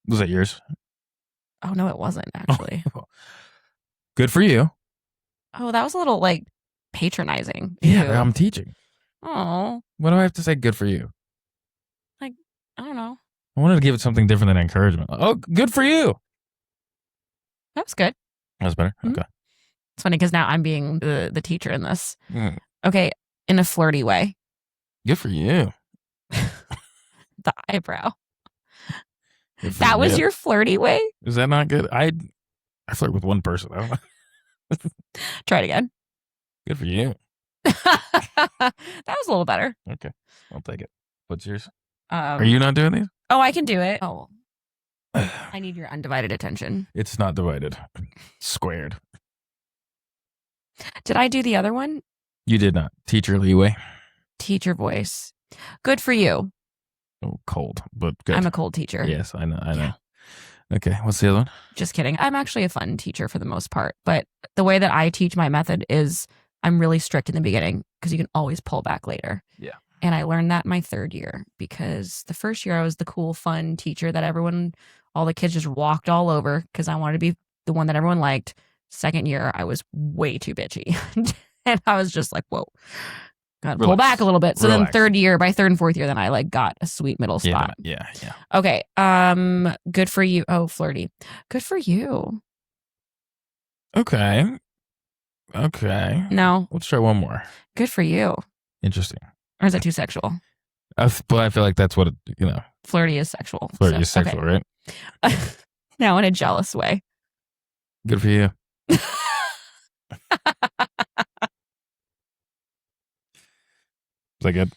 Was that yours? Oh no, it wasn't actually. Good for you. Oh, that was a little like patronizing. Yeah, Ew. I'm teaching. Oh, What do I have to say? Good for you. like I don't know. I wanted to give it something different than encouragement. Oh, good for you. That was good. That was better. Mhm. Okay. It's funny because now I'm being the teacher in this. Mm. Okay, in a flirty way. Good for you. The eyebrow. Good for That was you. your flirty way? Is that not good? I flirt with one person. I don't know. Try it again. Good for you. That was a little better. Okay. I'll take it. What's yours? Are you not doing these? Oh, I can do it. Oh, I need your undivided attention. It's not divided. Squared. Did I do the other one? You did not. Teacher leeway. Teacher voice. Good for you. Oh, cold, but good. I'm a cold teacher. Yes, I know. Yeah. Okay, what's the other one? Just kidding. I'm actually a fun teacher for the most part. But the way that I teach my method is I'm really strict in the beginning because you can always pull back later. Yeah. And I learned that my 3rd year because the 1st year I was the cool, fun teacher that all the kids just walked all over because I wanted to be the one that everyone liked. 2nd year, I was way too bitchy. And I was just like, whoa, gotta pull back a little bit. So then 3rd year, by 3rd and 4th year, then I like got a sweet middle spot. Yeah. Okay. Good for you. Oh, flirty. Good for you. Okay. No. Let's try one more. Good for you. Interesting. Or is it too sexual? But I feel like that's what Flirty is sexual. Flirty is sexual, okay. Right? Now in a jealous way. Good for you. Is that good?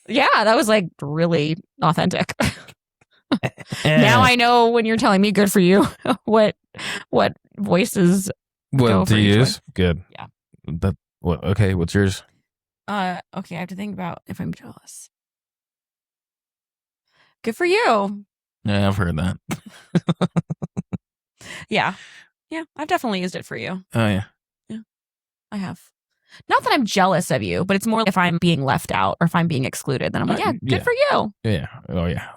Yeah, that was like really authentic. Now I know when you're telling me good for you, what voices Well, to use? Way. Good. Yeah. Okay, what's yours? Okay, I have to think about if I'm jealous. Good for you. Yeah, I've heard that. Yeah, I've definitely used it for you. Oh, yeah. I have. Not that I'm jealous of you, but it's more if I'm being left out or if I'm being excluded, then I'm like, yeah, good for you. Yeah. Oh, yeah.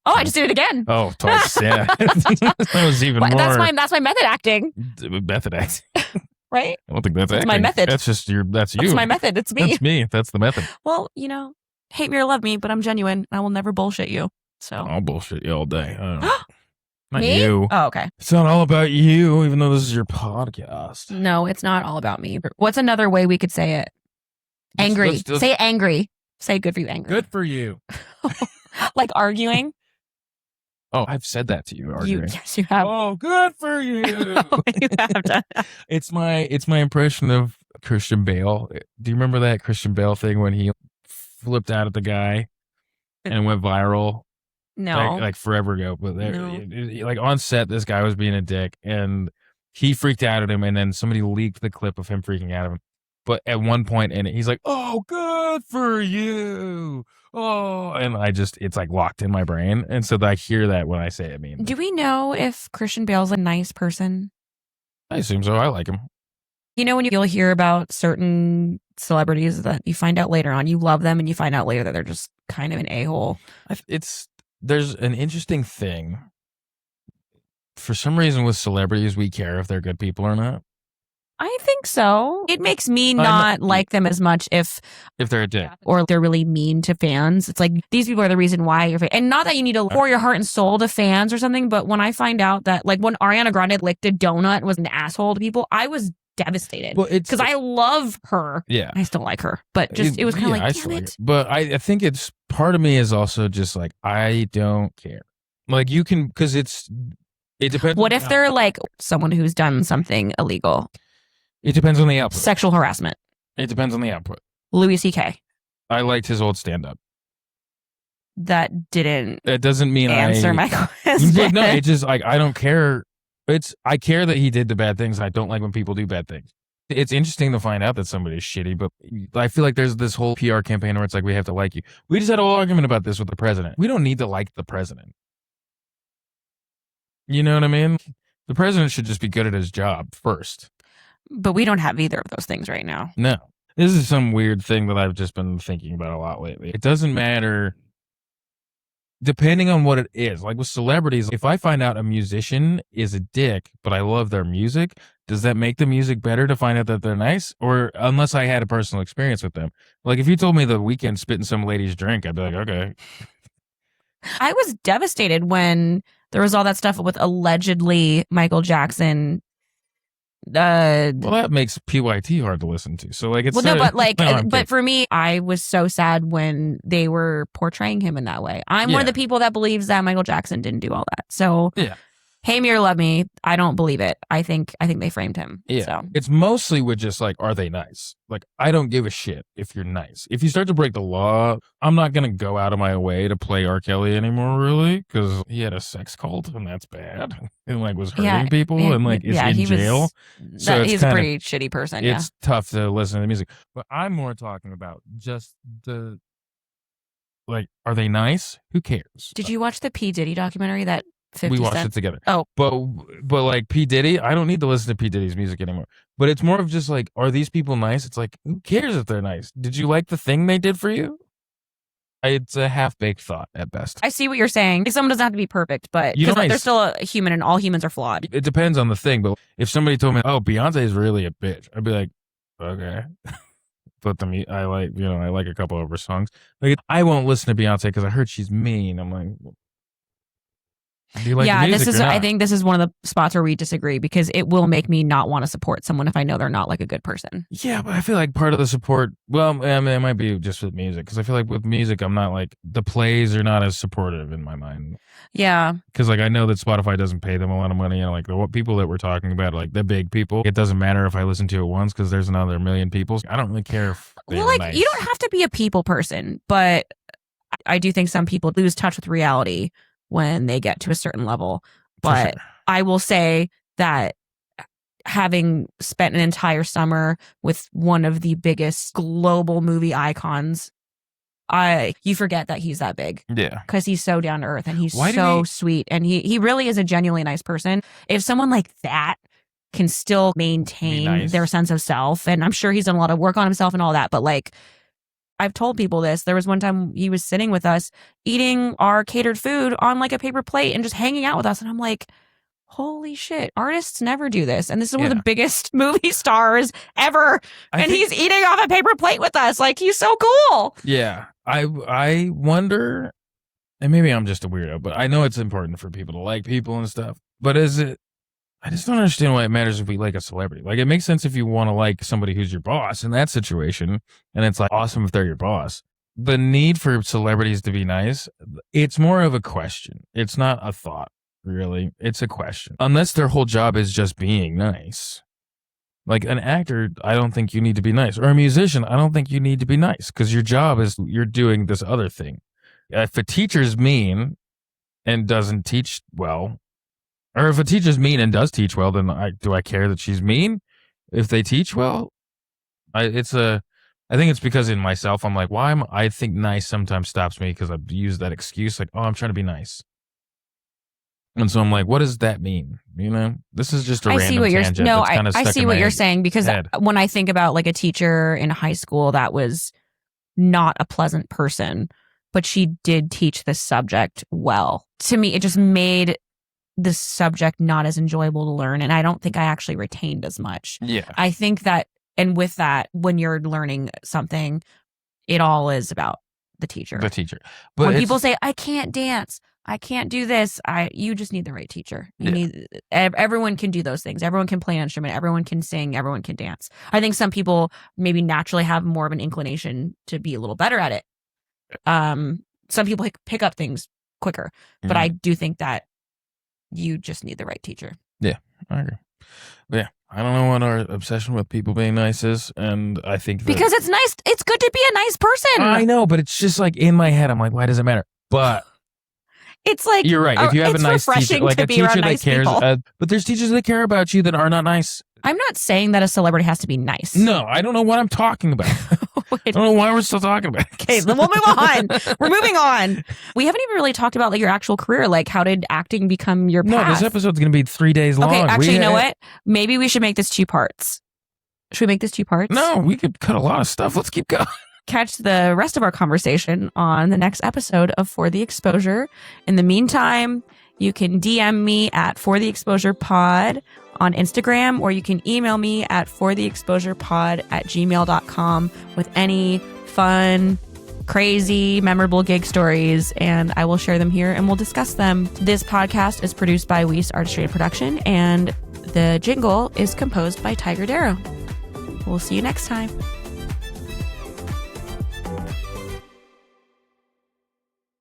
Oh, I just did it again. Oh, twice. Yeah. That was even more. That's my method acting. Method acting. Right? I don't think that's acting. My method. That's just that's you. That's my method. It's me. That's me. That's the method. Well, hate me or love me, but I'm genuine. I will never bullshit you. So I'll bullshit you all day. I don't know. Not me? you. Oh, okay. It's not all about you, even though this is your podcast. No, it's not all about me. What's another way we could say it? Angry. Let's say angry. Say good for you, angry. Good for you. Like arguing? Oh, I've said that to you. Arguing. Yes, you have. Oh, good for you. You have done that. It's my impression of Christian Bale. Do you remember that Christian Bale thing when he flipped out at the guy and went viral? No. Like forever ago. But No. like on set, this guy was being a dick and he freaked out at him, and then somebody leaked the clip of him freaking out at him. But at one point in it, he's like, "Oh, good for you." Oh, and it's like locked in my brain. And so I hear that when I say it. Do we know if Christian Bale's a nice person? I assume so. I like him. You know, when you'll hear about certain celebrities that you find out later on, you love them, and you find out later that they're just kind of an a-hole. There's an interesting thing. For some reason, with celebrities, we care if they're good people or not. I think so. It makes me not like them as much if they're a dick or they're really mean to fans. It's like, these people are the reason why you're and not that you need to pour your heart and soul to fans or something, but when I find out that, like, when Ariana Grande licked a donut and was an asshole to people, I was devastated because I love her. Yeah, I still like her, but just it was kind of like, damn it. But I think it's part of me is also just like, I don't care. Like, you can, because it depends. What if they're like someone who's done something illegal? It depends on the output. Sexual harassment. It depends on the output. Louis C.K. I liked his old stand-up. That didn't. That doesn't mean answer my question. No, it's just like, I don't care. I care that he did the bad things. I don't like when people do bad things. It's interesting to find out that somebody's shitty, but I feel like there's this whole PR campaign where it's like, we have to like you. We just had a whole argument about this with the president. We don't need to like the president. You know what I mean? The president should just be good at his job first. But we don't have either of those things right now. No. This is some weird thing that I've just been thinking about a lot lately. It doesn't matter depending on what it is. Like with celebrities, if I find out a musician is a dick, but I love their music, does that make the music better to find out that they're nice? Or unless I had a personal experience with them. Like if you told me The Weeknd spit in some lady's drink, I'd be like, okay. I was devastated when there was all that stuff with allegedly Michael Jackson. Well, that makes PYT hard to listen to. So like, it's but for me, I was so sad when they were portraying him in that way. I'm one of the people that believes that Michael Jackson didn't do all that. So yeah. Hey Me or Love Me, I don't believe it. I think they framed him. Yeah. So. It's mostly with just like, are they nice? Like, I don't give a shit if you're nice. If you start to break the law, I'm not going to go out of my way to play R. Kelly anymore, really, because he had a sex cult and that's bad. And like was hurting people and like is in jail. So he's a pretty shitty person. It's tough to listen to the music. But I'm more talking about just the, like, are they nice? Who cares? Did you watch the P. Diddy documentary that 50 we watched Cent? it together. Oh. But like P. Diddy, I don't need to listen to P. Diddy's music anymore. But it's more of just like, are these people nice? It's like, who cares if they're nice? Did you like the thing they did for you? It's a half-baked thought at best. I see what you're saying. Someone doesn't have to be perfect, but because they're still a human and all humans are flawed. It depends on the thing, but if somebody told me, oh, Beyonce is really a bitch, I'd be like, okay. But I like a couple of her songs. Like, I won't listen to Beyonce because I heard she's mean. I'm like, do you like the music I think this is one of the spots where we disagree because it will make me not want to support someone if I know they're not like a good person. Yeah, but I feel like part of the support, well, I mean, it might be just with music because I feel like with music, I'm not like, the plays are not as supportive in my mind. Yeah. Because like I know that Spotify doesn't pay them a lot of money, and like the people that we're talking about, like the big people, it doesn't matter if I listen to it once because there's another million people. I don't really care if they're nice. You don't have to be a people person, but I do think some people lose touch with reality when they get to a certain level. But I will say that having spent an entire summer with one of the biggest global movie icons, you forget that he's that big. Yeah. Because he's so down to earth and he's so sweet. And he really is a genuinely nice person. If someone like that can still maintain their sense of self, and I'm sure he's done a lot of work on himself and all that, but like, I've told people this. There was one time he was sitting with us eating our catered food on like a paper plate and just hanging out with us. And I'm like, holy shit, artists never do this. And this is one of the biggest movie stars ever. He's eating off a paper plate with us. Like, he's so cool. Yeah. I wonder, and maybe I'm just a weirdo, but I know it's important for people to like people and stuff. But I just don't understand why it matters if we like a celebrity. Like, it makes sense if you want to like somebody who's your boss in that situation, and it's like awesome if they're your boss. The need for celebrities to be nice, it's more of a question. It's not a thought, really. It's a question. Unless their whole job is just being nice. Like an actor, I don't think you need to be nice. Or a musician, I don't think you need to be nice because your job is you're doing this other thing. If a teacher's mean and doesn't teach well, or if a teacher's mean and does teach well, then do I care that she's mean? If they teach well, I think it's because in myself, I'm like, I think nice sometimes stops me because I've used that excuse. Like, oh, I'm trying to be nice. And so I'm like, what does that mean? You know, this is just a I random see what you're tangent no, that's kind of I stuck see in what my you're saying, because head. when I think about like a teacher in high school that was not a pleasant person, but she did teach this subject well. To me, it just made the subject not as enjoyable to learn, and I don't think I actually retained as much. Yeah. I think that, and with that, when you're learning something, it all is about the teacher. The teacher. But when people say, I can't dance, I can't do this, you just need the right teacher. You need everyone can do those things. Everyone can play an instrument. Everyone can sing. Everyone can dance. I think some people maybe naturally have more of an inclination to be a little better at it. Some people pick up things quicker, but I do think that you just need the right teacher. Yeah, I agree. But yeah, I don't know what our obsession with people being nice is, and I think that because it's nice. It's good to be a nice person. I know, but it's just like in my head, I'm like, why does it matter? But it's like, you're right. If you have a nice teacher, like a teacher that cares, but there's teachers that care about you that are not nice. I'm not saying that a celebrity has to be nice. No, I don't know what I'm talking about. I don't know why we're still talking about it. Okay, then we'll move on. We're moving on. We haven't even really talked about like your actual career. Like, how did acting become your path? No, this episode's going to be 3 days long. Okay, actually, you know what? Maybe we should make this 2 parts. Should we make this 2 parts? No, we could cut a lot of stuff. Let's keep going. Catch the rest of our conversation on the next episode of For the Exposure. In the meantime, you can DM me at For the Exposure Pod on Instagram, or you can email me at fortheexposurepod@gmail.com with any fun, crazy, memorable gig stories, and I will share them here and we'll discuss them. This podcast is produced by Weiss Artistry and Production, and the jingle is composed by Tiger Darrow. We'll see you next time.